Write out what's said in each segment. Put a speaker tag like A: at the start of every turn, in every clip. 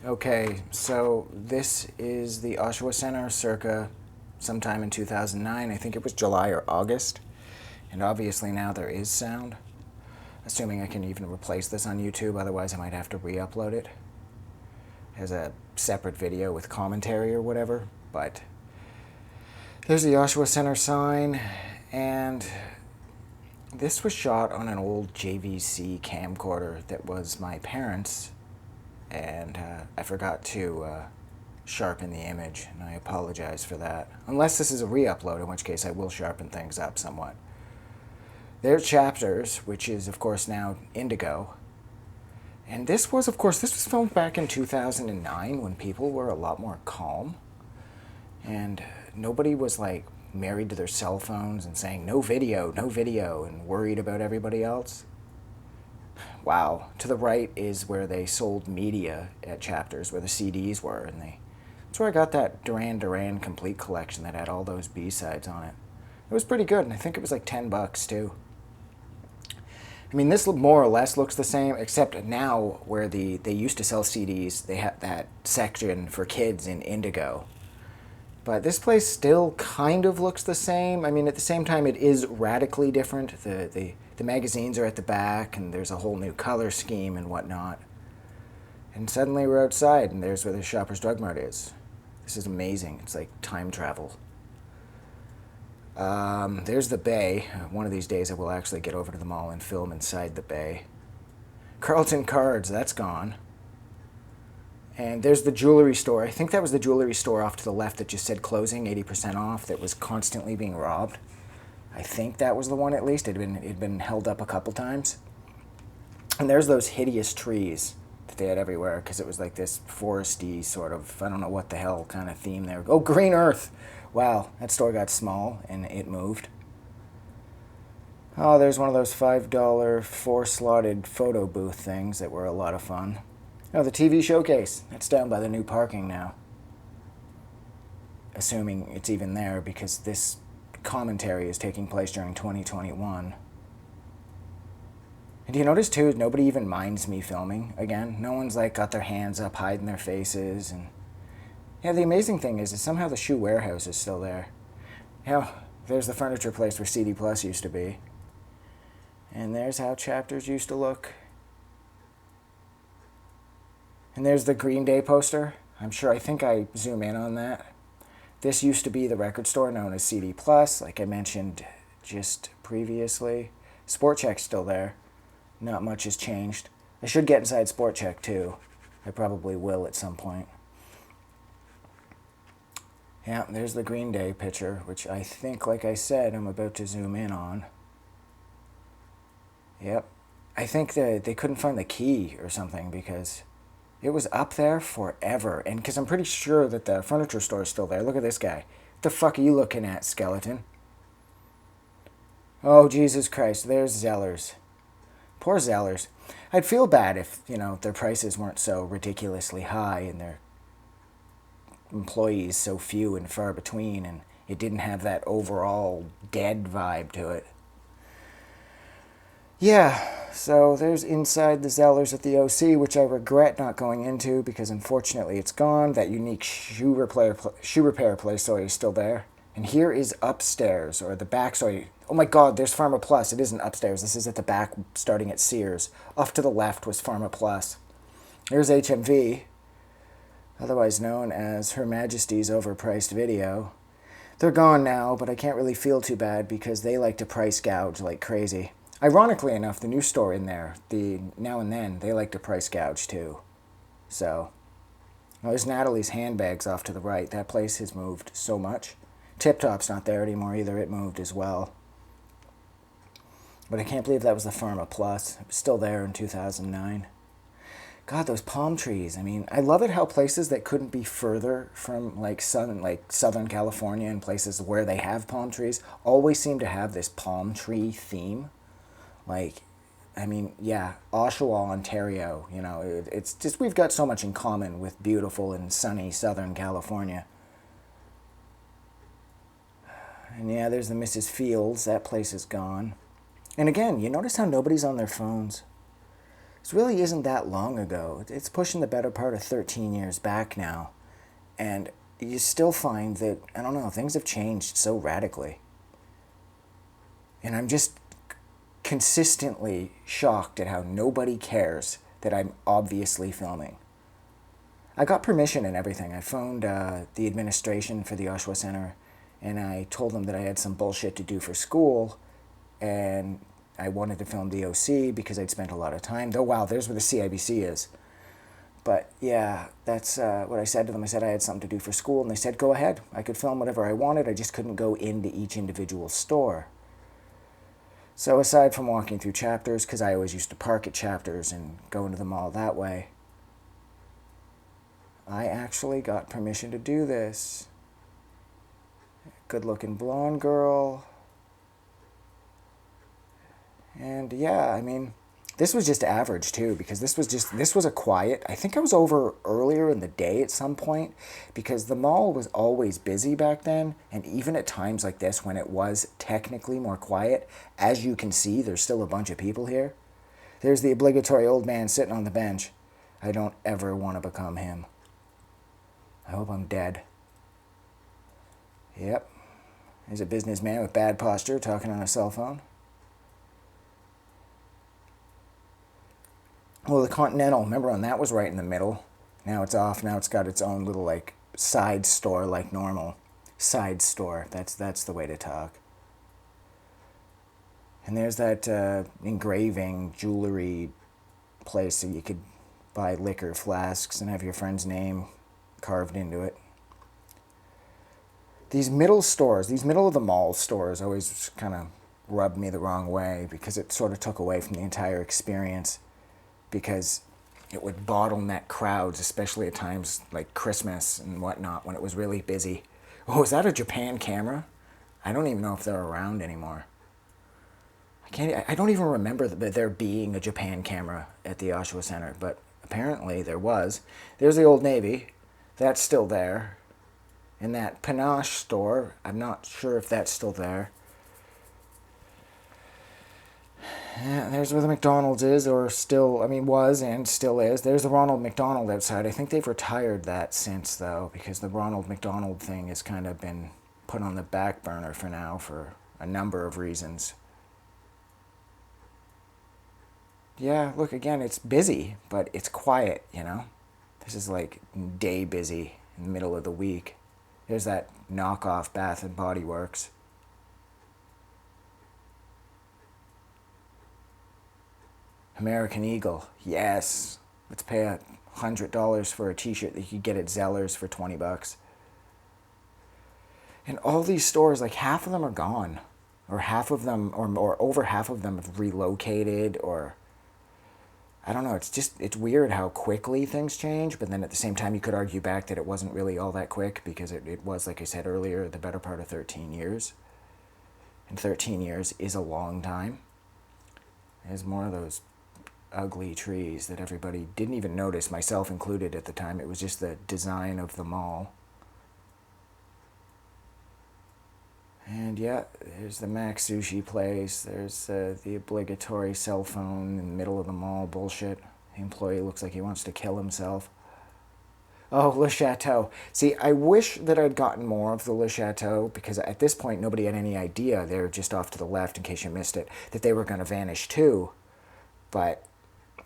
A: Okay, so this is the Oshawa Center circa sometime in 2009. I think it was July or August. And obviously now there is sound. Assuming I can even replace this on YouTube, otherwise I might have to re-upload it as a separate video with commentary or whatever. But there's the Oshawa Center sign, and this was shot on an old JVC camcorder that was my parents', and I forgot to sharpen the image, and I apologize for that. Unless this is a re-upload, in which case I will sharpen things up somewhat. There's Chapters, which is, of course, now Indigo. And this was filmed back in 2009 when people were a lot more calm. And nobody was, like, married to their cell phones and saying, no video, and worried about everybody else. Wow. To the right is where they sold media at Chapters, where the CDs were. And that's where I got that Duran Duran complete collection that had all those B-sides on it. It was pretty good, and I think it was like $10 too. I mean, this more or less looks the same, except now where they used to sell CDs, they have that section for kids in Indigo. But this place still kind of looks the same. I mean, at the same time, it is radically different. The magazines are at the back, and there's a whole new color scheme and whatnot. And suddenly we're outside, and there's where the Shoppers Drug Mart is. This is amazing. It's like time travel. There's the bay. One of these days I will actually get over to the mall and film inside the bay. Carlton Cards, that's gone. And there's the jewelry store. I think that was the jewelry store off to the left that just said closing, 80% off, that was constantly being robbed. I think that was the one at least. It had been held up a couple times. And there's those hideous trees that they had everywhere because it was like this foresty sort of, I don't know what the hell kind of theme there. Oh, Green Earth! Wow, that store got small and it moved. Oh, there's one of those $5 four-slotted photo booth things that were a lot of fun. Oh, the TV showcase. That's down by the new parking now. Assuming it's even there because this commentary is taking place during 2021. And do you notice too, nobody even minds me filming again? No one's like got their hands up, hiding their faces, and yeah, the amazing thing is somehow the shoe warehouse is still there. Yeah, there's the furniture place where CD Plus used to be. And there's how Chapters used to look. And there's the Green Day poster. I think I zoom in on that. This used to be the record store known as CD Plus, like I mentioned just previously. Sport Chek's still there. Not much has changed. I should get inside Sport Chek too. I probably will at some point. Yeah, there's the Green Day picture, which I think, like I said, I'm about to zoom in on. Yep. I think that they couldn't find the key or something because it was up there forever. And because I'm pretty sure that the furniture store is still there. Look at this guy. What the fuck are you looking at, skeleton? Oh, Jesus Christ. There's Zellers. Poor Zellers. I'd feel bad if, their prices weren't so ridiculously high and their employees so few and far between, and it didn't have that overall dead vibe to it. Yeah, so there's inside the Zellers at the OC, which I regret not going into because unfortunately it's gone. That unique shoe repair place is still there. And here is upstairs, or the back, oh my god, there's Pharma Plus. It isn't upstairs, this is at the back starting at Sears. Off to the left was Pharma Plus. Here's HMV, otherwise known as Her Majesty's Overpriced Video. They're gone now, but I can't really feel too bad because they like to price gouge like crazy. Ironically enough, the new store in there, the Now and Then, they like to price gouge too. So, there's Natalie's Handbags off to the right. That place has moved so much. Tip Top's not there anymore either. It moved as well. But I can't believe that was the Pharma Plus. It was still there in 2009. God, those palm trees. I mean, I love it how places that couldn't be further from like Southern California and places where they have palm trees always seem to have this palm tree theme. Like, I mean, yeah, Oshawa, Ontario, it's just we've got so much in common with beautiful and sunny Southern California. And yeah, there's the Mrs. Fields. That place is gone. And again, you notice how nobody's on their phones. This really isn't that long ago. It's pushing the better part of 13 years back now. And you still find that, I don't know, things have changed so radically. And I'm just consistently shocked at how nobody cares that I'm obviously filming. I got permission and everything. I phoned the administration for the Oshawa Center, and I told them that I had some bullshit to do for school, and I wanted to film the OC because I'd spent a lot of time. Though, wow, there's where the CIBC is. But yeah, that's what I said to them. I said I had something to do for school, and they said, go ahead. I could film whatever I wanted. I just couldn't go into each individual store. So aside from walking through chapters, because I always used to park at chapters and go into the mall that way, I actually got permission to do this. Good-looking blonde girl. And yeah, I mean, this was just average too, because this was a quiet. I think I was over earlier in the day at some point, because the mall was always busy back then, and even at times like this when it was technically more quiet, as you can see, there's still a bunch of people here. There's the obligatory old man sitting on the bench. I don't ever want to become him. I hope I'm dead. Yep. There's a businessman with bad posture talking on a cell phone. Well, the Continental, remember when that was right in the middle? Now it's off. Now it's got its own little, like, side store like normal. Side store. That's the way to talk. And there's that engraving jewelry place that you could buy liquor flasks and have your friend's name carved into it. These middle stores, these middle of the mall stores always kind of rubbed me the wrong way, because it sort of took away from the entire experience, because it would bottleneck crowds, especially at times like Christmas and whatnot when it was really busy. Oh, is that a Japan camera? I don't even know if they're around anymore. I don't even remember there being a Japan camera at the Oshawa Center, but apparently there was. There's the Old Navy. That's still there. In that Panache store, I'm not sure if that's still there. Yeah, there's where the McDonald's is, or still, I mean, was and still is. There's the Ronald McDonald outside. I think they've retired that since, though, because the Ronald McDonald thing has kind of been put on the back burner for now for a number of reasons. Yeah, look, again, it's busy, but it's quiet, you know? This is like day busy in the middle of the week. There's that knockoff Bath and Body Works. American Eagle, yes. Let's pay $100 for a t-shirt that you could get at Zellers for $20. And all these stores, like half of them are gone. Or half of them, or over half of them have relocated, or I don't know, it's weird how quickly things change, but then at the same time you could argue back that it wasn't really all that quick, because it was, like I said earlier, the better part of 13 years. And 13 years is a long time. There's more of those ugly trees that everybody didn't even notice, myself included at the time. It was just the design of the mall. And yeah, there's the Mac Sushi place. There's the obligatory cell phone in the middle of the mall bullshit. The employee looks like he wants to kill himself. Oh, Le Chateau. See, I wish that I'd gotten more of the Le Chateau, because at this point nobody had any idea, they were just off to the left in case you missed it, that they were going to vanish too. But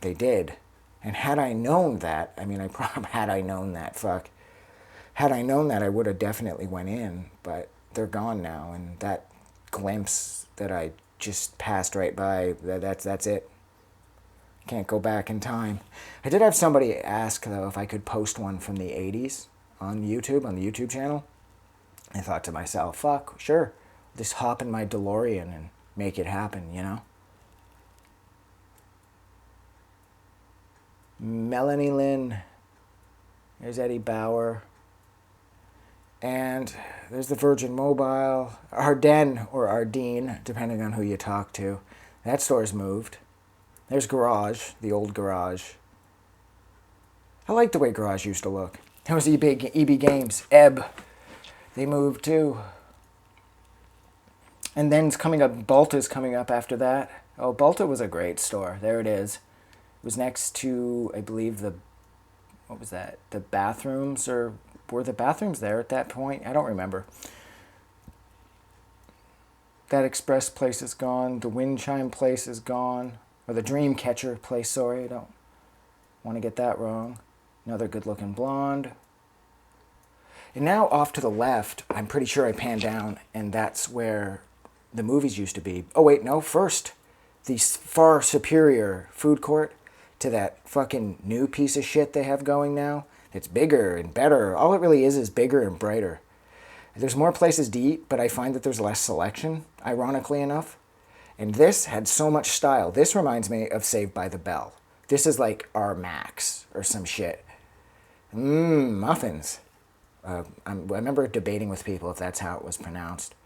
A: they did. And had I known that, I mean, had I known that, I would have definitely went in, but they're gone now, and that glimpse that I just passed right by, that's it. Can't go back in time. I did have somebody ask, though, if I could post one from the 80s on YouTube, on the YouTube channel. I thought to myself, fuck, sure. Just hop in my DeLorean and make it happen, you know? Melanie Lynn. There's Eddie Bauer. And there's the Virgin Mobile, Ardennes or Ardeen, depending on who you talk to. That store's moved. There's Garage, the old Garage. I like the way Garage used to look. There was EB Games, Ebb. They moved too. And then it's coming up, Balta's coming up after that. Oh, Balta was a great store. There it is. It was next to, I believe, what was that? The bathrooms, or were the bathrooms there at that point? I don't remember. That Express place is gone. The Wind Chime place is gone. Or the Dreamcatcher place, sorry. I don't want to get that wrong. Another good-looking blonde. And now off to the left, I'm pretty sure I panned down, and that's where the movies used to be. Oh, wait, no. First, the far superior food court to that fucking new piece of shit they have going now. It's bigger and better. All it really is bigger and brighter. There's more places to eat, but I find that there's less selection, ironically enough. And this had so much style. This reminds me of Saved by the Bell. This is like our Max or some shit. Muffins. I remember debating with people if that's how it was pronounced.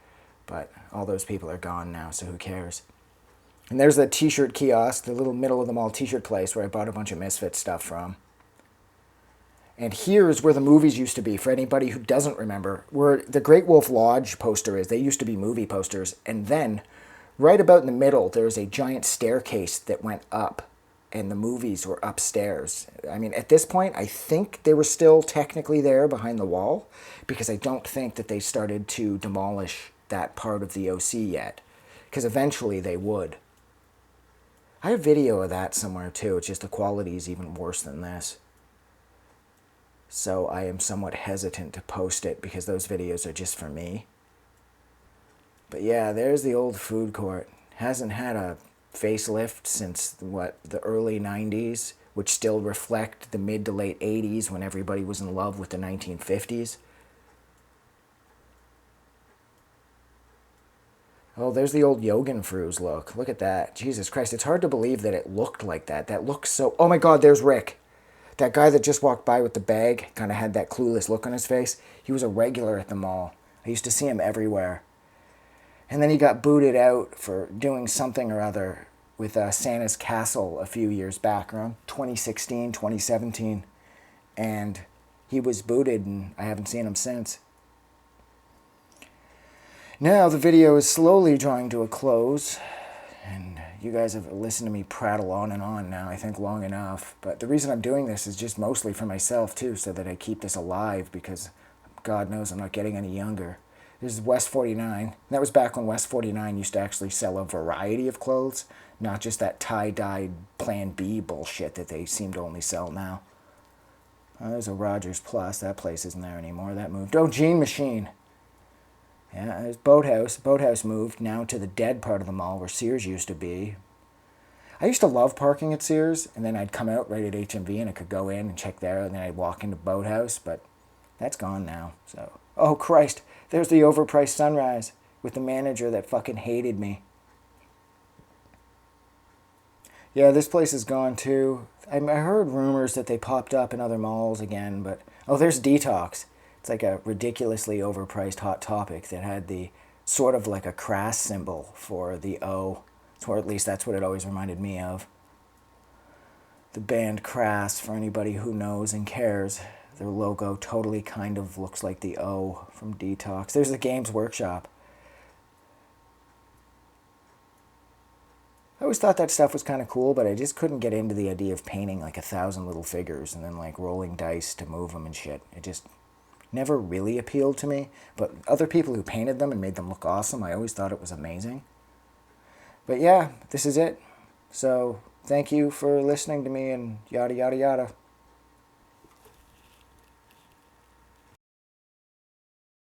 A: But all those people are gone now, so who cares? And there's the t-shirt kiosk, the little middle of the mall t-shirt place where I bought a bunch of Misfit stuff from. And here's where the movies used to be, for anybody who doesn't remember, where the Great Wolf Lodge poster is. They used to be movie posters. And then, right about in the middle, there's a giant staircase that went up, and the movies were upstairs. I mean, at this point, I think they were still technically there behind the wall, because I don't think that they started to demolish that part of the OC yet, because eventually they would. I have video of that somewhere, too. It's just the quality is even worse than this. So I am somewhat hesitant to post it because those videos are just for me. But yeah, there's the old food court. Hasn't had a facelift since, the early 90s, which still reflect the mid to late 80s when everybody was in love with the 1950s. Oh, there's the old Jorgenfru's look. Look at that. Jesus Christ, it's hard to believe that it looked like that. That looks so... Oh my God, there's Rick. That guy that just walked by with the bag kind of had that clueless look on his face. He was a regular at the mall. I used to see him everywhere. And then he got booted out for doing something or other with Santa's Castle a few years back, around 2016, 2017. And he was booted, and I haven't seen him since. Now the video is slowly drawing to a close. And you guys have listened to me prattle on and on now, I think long enough. But the reason I'm doing this is just mostly for myself, too, so that I keep this alive, because God knows I'm not getting any younger. This is West 49. That was back when West 49 used to actually sell a variety of clothes, not just that tie-dyed Plan B bullshit that they seem to only sell now. Oh, there's a Rogers Plus. That place isn't there anymore. That moved. Oh, Gene Machine. Yeah, there's Boathouse. Boathouse moved now to the dead part of the mall where Sears used to be. I used to love parking at Sears, and then I'd come out right at HMV and I could go in and check there, and then I'd walk into Boathouse, but that's gone now. So, oh Christ, there's the overpriced Sunrise with the manager that fucking hated me. Yeah, this place is gone too. I heard rumors that they popped up in other malls again, but... Oh, there's Detox. It's like a ridiculously overpriced Hot Topic that had the sort of like a crass symbol for the O. Or at least that's what it always reminded me of. The band Crass, for anybody who knows and cares. Their logo totally kind of looks like the O from Detox. There's the Games Workshop. I always thought that stuff was kind of cool, but I just couldn't get into the idea of painting like 1,000 little figures and then like rolling dice to move them and shit. It just never really appealed to me. But other people who painted them and made them look awesome, I always thought it was amazing. But yeah, this is it. So thank you for listening to me and yada yada yada.